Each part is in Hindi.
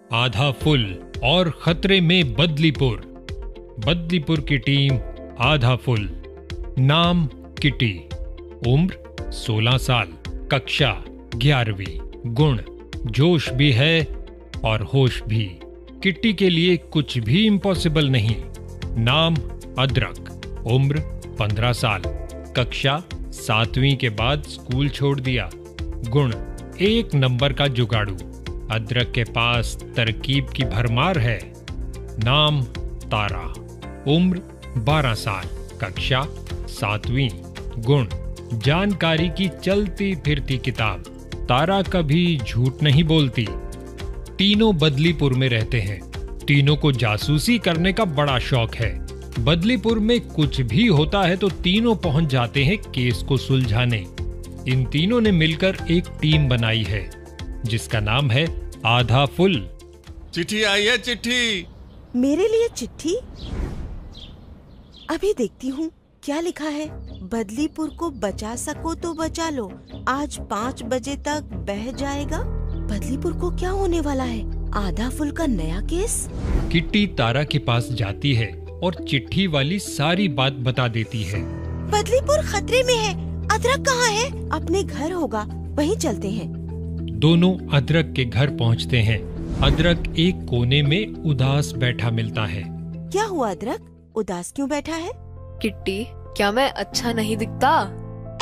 आधा फुल और खतरे में बदलीपुर। बदलीपुर की टीम आधा फुल। नाम किटी। उम्र 16 साल। कक्षा 11वीं। गुण जोश भी है और होश भी। किट्टी के लिए कुछ भी इम्पॉसिबल नहीं। नाम अदरक। उम्र 15 साल। कक्षा 7वीं के बाद स्कूल छोड़ दिया। गुण 1 नंबर का जुगाड़ू। अदरक के पास तरकीब की भरमार है। नाम तारा। उम्र 12 साल। कक्षा 7वीं। गुण जानकारी की चलती फिरती किताब। तारा कभी झूठ नहीं बोलती। तीनों बदलीपुर में रहते हैं। तीनों को जासूसी करने का बड़ा शौक है। बदलीपुर में कुछ भी होता है तो तीनों पहुंच जाते हैं केस को सुलझाने। इन तीनों ने मिलकर एक टीम बनाई है जिसका नाम है आधा फुल। चिट्ठी आई है। चिट्ठी मेरे लिए चिट्ठी? अभी देखती हूँ क्या लिखा है। बदलीपुर को बचा सको तो बचा लो, आज 5 बजे तक बह जाएगा। बदलीपुर को क्या होने वाला है? आधा फुल का नया केस? किट्टी तारा के पास जाती है और चिट्ठी वाली सारी बात बता देती है। बदलीपुर खतरे में है। अदरक कहाँ है? अपने घर होगा, वहीं चलते हैं। दोनों अदरक के घर पहुंचते हैं। अदरक एक कोने में उदास बैठा मिलता है। क्या हुआ अदरक, उदास क्यों बैठा है? किट्टी, क्या मैं अच्छा नहीं दिखता?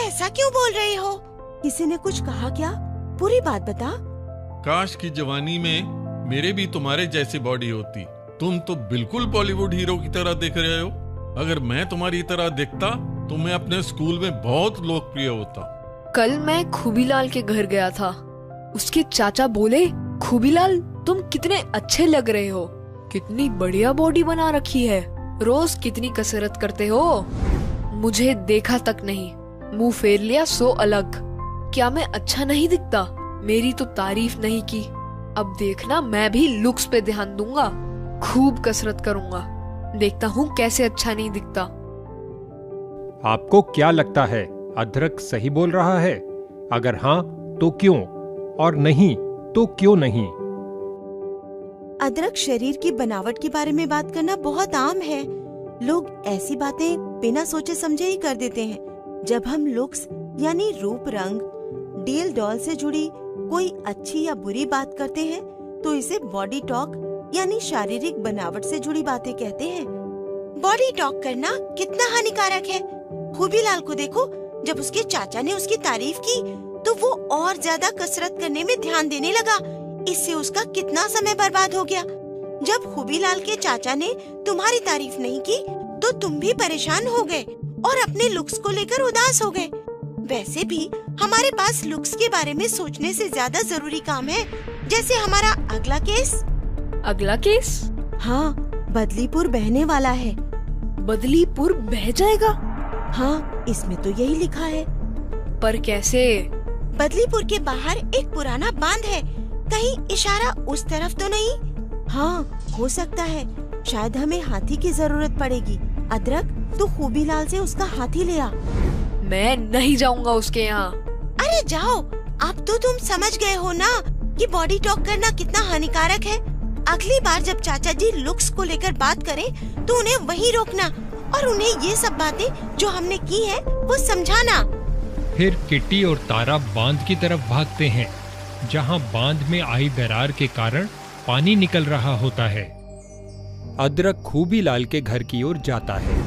ऐसा क्यों बोल रहे हो? किसी ने कुछ कहा क्या? पूरी बात बता। काश की जवानी में मेरे भी तुम्हारे जैसी बॉडी होती। तुम तो बिल्कुल बॉलीवुड हीरो की तरह दिख रहे हो। अगर मैं तुम्हारी तरह दिखता तो मैं अपने स्कूल में बहुत लोकप्रिय होता। कल मैं खूबीलाल के घर गया था। उसके चाचा बोले, खूबीलाल तुम कितने अच्छे लग रहे हो, कितनी बढ़िया बॉडी बना रखी है, रोज कितनी कसरत करते हो। मुझे देखा तक नहीं, मुंह फेर लिया सो अलग। क्या मैं अच्छा नहीं दिखता? मेरी तो तारीफ नहीं की। अब देखना मैं भी लुक्स पे ध्यान दूंगा, खूब कसरत करूंगा, देखता हूँ कैसे अच्छा नहीं दिखता। आपको क्या लगता है, अदरक सही बोल रहा है? अगर हाँ तो क्यों, और नहीं तो क्यों नहीं? अदरक, शरीर की बनावट के बारे में बात करना बहुत आम है। लोग ऐसी बातें बिना सोचे समझे ही कर देते हैं। जब हम लुक्स यानी रूप रंग, डील डॉल से जुड़ी कोई अच्छी या बुरी बात करते हैं तो इसे बॉडी टॉक यानी शारीरिक बनावट से जुड़ी बातें कहते हैं। बॉडी टॉक करना कितना हानिकारक है। खूबीलाल को देखो, जब उसके चाचा ने उसकी तारीफ की तो वो और ज्यादा कसरत करने में ध्यान देने लगा। इससे उसका कितना समय बर्बाद हो गया। जब खूबीलाल के चाचा ने तुम्हारी तारीफ नहीं की तो तुम भी परेशान हो गए और अपने लुक्स को लेकर उदास हो गए। वैसे भी हमारे पास लुक्स के बारे में सोचने से ज्यादा जरूरी काम है, जैसे हमारा अगला केस। अगला केस? हाँ, बदलीपुर बहने वाला है। बदलीपुर बह जाएगा? हाँ, इसमें तो यही लिखा है। पर कैसे? बदलीपुर के बाहर एक पुराना बांध है, कहीं इशारा उस तरफ तो नहीं? हाँ, हो सकता है। शायद हमें हाथी की जरूरत पड़ेगी। अदरक, तू खूबीलाल से उसका हाथी ले आ। मैं नहीं जाऊंगा उसके यहाँ। अरे जाओ, अब तो तुम समझ गए हो ना कि बॉडी टॉक करना कितना हानिकारक है। अगली बार जब चाचा जी लुक्स को लेकर बात करें तो उन्हें वहीं रोकना और उन्हें ये सब बातें जो हमने की है वो समझाना। फिर किट्टी और तारा बांध की तरफ भागते हैं, जहां बांध में आई दरार के कारण पानी निकल रहा होता है। अदरक खूबीलाल के घर की ओर जाता है।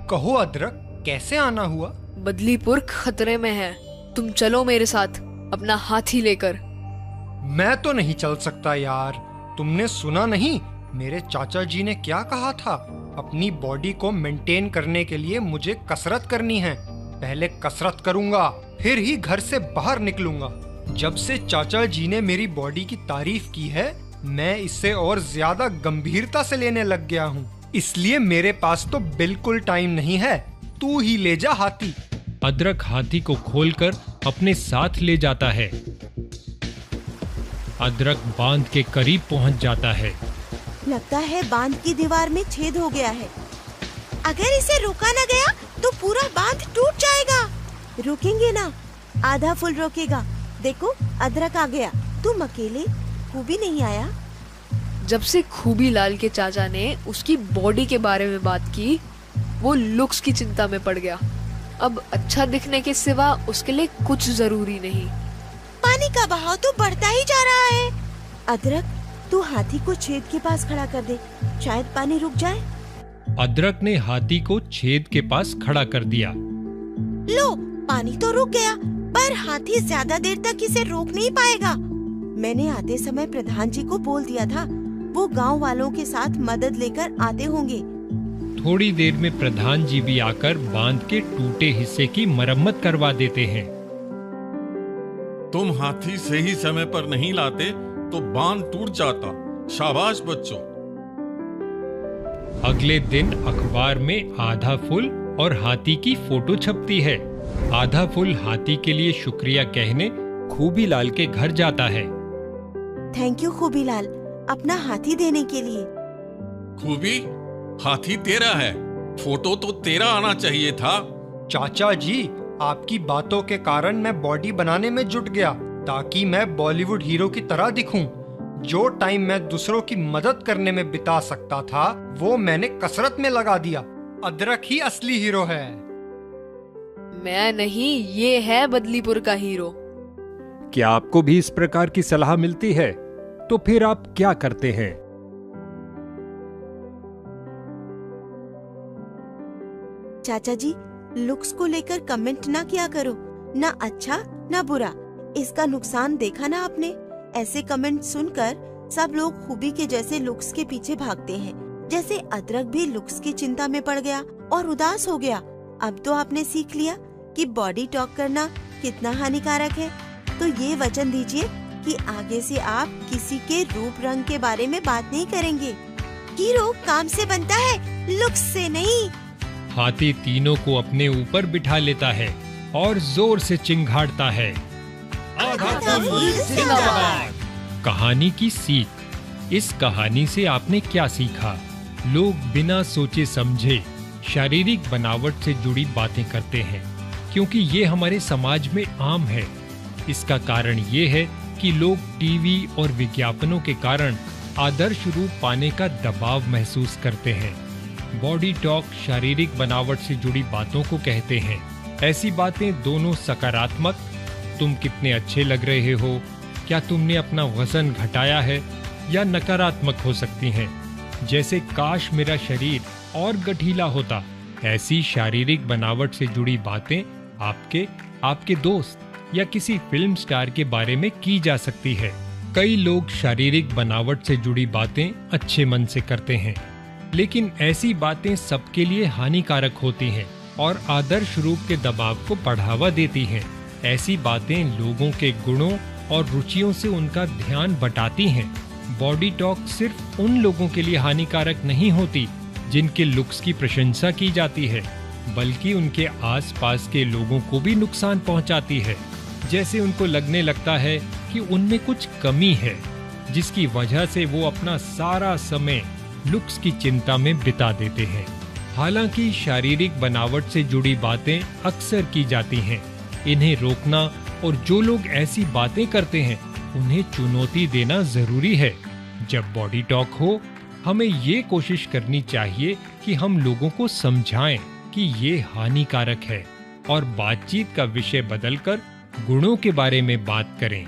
कहो अदरक, कैसे आना हुआ? बदलीपुर खतरे में है, तुम चलो मेरे साथ अपना हाथी लेकर। मैं तो नहीं चल सकता यार। तुमने सुना नहीं मेरे चाचा जी ने क्या कहा था? अपनी बॉडी को मेंटेन करने के लिए मुझे कसरत करनी है। पहले कसरत करूंगा, फिर ही घर से बाहर निकलूंगा। जब से चाचा जी ने मेरी बॉडी की तारीफ की है, मैं इसे और ज्यादा गंभीरता से लेने लग गया हूँ। इसलिए मेरे पास तो बिल्कुल टाइम नहीं है। तू ही ले जा हाथी। अदरक हाथी को खोलकर अपने साथ ले जाता है। अदरक बांध के करीब पहुंच जाता है। लगता है बांध की दीवार में छेद हो गया है। अगर इसे रोका न गया तो पूरा बांध टूट जाएगा। रुकेंगे ना, आधा फुल रोकेगा। देखो, अदरक आ गया। तुम अकेले, खूबी नहीं आया। जब से खूबीलाल के चाचा ने उसकी बॉडी के बारे में बात की, वो लुक्स की चिंता में पड़ गया। अब अच्छा दिखने के सिवा उसके लिए कुछ जरूरी नहीं। पानी का बहाव तो बढ़ता ही जा रहा है। अदरक, तू हाथी को छेद के पास खड़ा कर दे, शायद पानी रुक जाए। अदरक ने हाथी को छेद के पास खड़ा कर दिया। लो, पानी तो रुक गया, पर हाथी ज्यादा देर तक इसे रोक नहीं पाएगा। मैंने आते समय प्रधान जी को बोल दिया था, वो गांव वालों के साथ मदद लेकर आते होंगे। थोड़ी देर में प्रधान जी भी आकर बांध के टूटे हिस्से की मरम्मत करवा देते हैं। तुम हाथी सही समय पर नहीं लाते तो बांध टूट जाता। शाबाश बच्चों। अगले दिन अखबार में आधा फुल और हाथी की फोटो छपती है। आधा फुल हाथी के लिए शुक्रिया कहने खूबीलाल के घर जाता है। थैंक यू खूबीलाल, अपना हाथी देने के लिए। खूबी, हाथी तेरा है, फोटो तो तेरा आना चाहिए था। चाचा जी, आपकी बातों के कारण मैं बॉडी बनाने में जुट गया ताकि मैं बॉलीवुड हीरो की तरह दिखूं। जो टाइम मैं दूसरों की मदद करने में बिता सकता था, वो मैंने कसरत में लगा दिया। अदरक ही असली हीरो है। मैं नहीं, ये है बदलीपुर का हीरो। क्या आपको भी इस प्रकार की सलाह मिलती है? तो फिर आप क्या करते हैं? चाचा जी, लुक्स को लेकर कमेंट ना किया करो, ना अच्छा ना बुरा। इसका नुकसान देखा ना आपने। ऐसे कमेंट सुनकर सब लोग खूबी के जैसे लुक्स के पीछे भागते हैं। जैसे अदरक भी लुक्स की चिंता में पड़ गया और उदास हो गया। अब तो आपने सीख लिया कि बॉडी टॉक करना कितना हानिकारक है। तो ये वचन दीजिए कि आगे से आप किसी के रूप रंग के बारे में बात नहीं करेंगे। हीरो काम से बनता है, लुक्स से नहीं। हाथी तीनों को अपने ऊपर बिठा लेता है और जोर से चिंघाड़ता है। आधा फुल जिंदाबाद। कहानी की सीख। इस कहानी से आपने क्या सीखा? लोग बिना सोचे समझे शारीरिक बनावट से जुड़ी बातें करते हैं क्योंकि ये हमारे समाज में आम है। इसका कारण ये है कि लोग टीवी और विज्ञापनों के कारण आदर्श रूप पाने का दबाव महसूस करते हैं। बॉडी टॉक शारीरिक बनावट से जुड़ी बातों को कहते हैं। ऐसी बातें दोनों सकारात्मक, तुम कितने अच्छे लग रहे हो, क्या तुमने अपना वजन घटाया है, या नकारात्मक हो सकती हैं, जैसे काश मेरा शरीर और गठीला होता। ऐसी शारीरिक बनावट से जुड़ी बातें आपके दोस्त या किसी फिल्म स्टार के बारे में की जा सकती है। कई लोग शारीरिक बनावट से जुड़ी बातें अच्छे मन से करते हैं, लेकिन ऐसी बातें सबके लिए हानिकारक होती हैं और आदर्श रूप के दबाव को बढ़ावा देती हैं। ऐसी बातें लोगों के गुणों और रुचियों से उनका ध्यान बटाती हैं। बॉडी टॉक सिर्फ उन लोगों के लिए हानिकारक नहीं होती जिनके लुक्स की प्रशंसा की जाती है, बल्कि उनके आसपास के लोगों को भी नुकसान पहुंचाती है। जैसे उनको लगने लगता है कि उनमें कुछ कमी है, जिसकी वजह से वो अपना सारा समय लुक्स की चिंता में बिता देते हैं। हालांकि शारीरिक बनावट से जुड़ी बातें अक्सर की जाती हैं। इन्हें रोकना और जो लोग ऐसी बातें करते हैं उन्हें चुनौती देना जरूरी है। जब बॉडी टॉक हो, हमें ये कोशिश करनी चाहिए कि हम लोगों को समझाएं कि ये हानिकारक है और बातचीत का विषय बदलकर गुणों के बारे में बात करें।